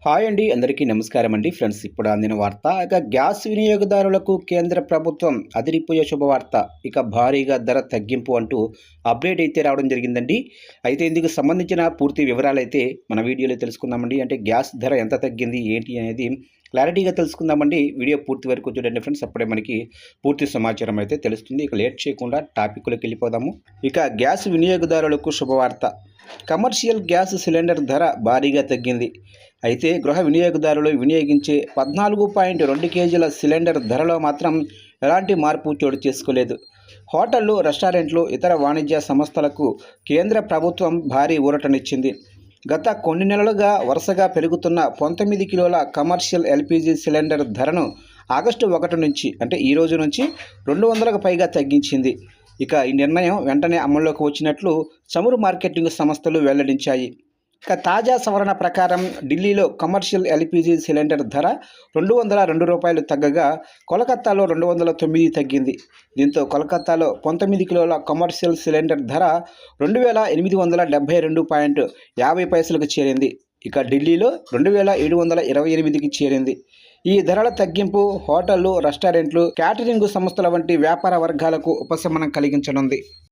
Hi అండి, అందరికీ నమస్కారం అండి. ఫ్రెండ్స్, ఇప్పుడు అందిన వార్త. ఇక గ్యాస్ వినియోగదారులకు కేంద్ర ప్రభుత్వం అదిరిపోయే శుభవార్త. ఇక భారీగా ధర తగ్గింపు అంటూ అప్డేట్ అయితే రావడం జరిగిందండి. అయితే ఇందుకు సంబంధించిన పూర్తి వివరాలైతే మన వీడియోలో తెలుసుకుందామండి. అంటే గ్యాస్ ధర ఎంత తగ్గింది ఏంటి అనేది క్లారిటీగా తెలుసుకుందామండి. వీడియో పూర్తి వరకు చూడండి ఫ్రెండ్స్, అప్పుడే మనకి పూర్తి సమాచారం అయితే తెలుస్తుంది. ఇక లేట్ చేయకుండా టాపిక్లోకి వెళ్ళిపోదాము. ఇక గ్యాస్ వినియోగదారులకు శుభవార్త. కమర్షియల్ గ్యాస్ సిలిండర్ ధర భారీగా తగ్గింది. అయితే గృహ వినియోగదారులు వినియోగించే 14.2 కేజీల సిలిండర్ ధరలో మాత్రం ఎలాంటి మార్పు చోటు చేసుకోలేదు. హోటళ్లు, రెస్టారెంట్లు, ఇతర వాణిజ్య సంస్థలకు కేంద్ర ప్రభుత్వం భారీ ఊరటనిచ్చింది. గత కొన్ని నెలలుగా వరుసగా పెరుగుతున్న 19 కిలోల కమర్షియల్ ఎల్పిజి సిలిండర్ ధరను ఆగస్టు 1 నుంచి అంటే ఈ రోజు నుంచి 200కు పైగా తగ్గించింది. ఇక ఈ నిర్ణయం వెంటనే అమల్లోకి వచ్చినట్లు చమురు మార్కెటింగ్ సంస్థలు వెల్లడించాయి. ఇక తాజా సవరణ ప్రకారం ఢిల్లీలో కమర్షియల్ ఎల్పిజి సిలిండర్ ధర రూ. 202 తగ్గగా కోలకత్తాలో 209 తగ్గింది. దీంతో కోలకత్తాలో 19 కిలోల కమర్షియల్ సిలిండర్ ధర 2772.50 చేరింది. ఇక ఢిల్లీలో 2728కి చేరింది. ఈ ధరల తగ్గింపు హోటళ్లు, రెస్టారెంట్లు, క్యాటరింగ్ సంస్థల వంటి వ్యాపార వర్గాలకు ఉపశమనం కలిగించనుంది.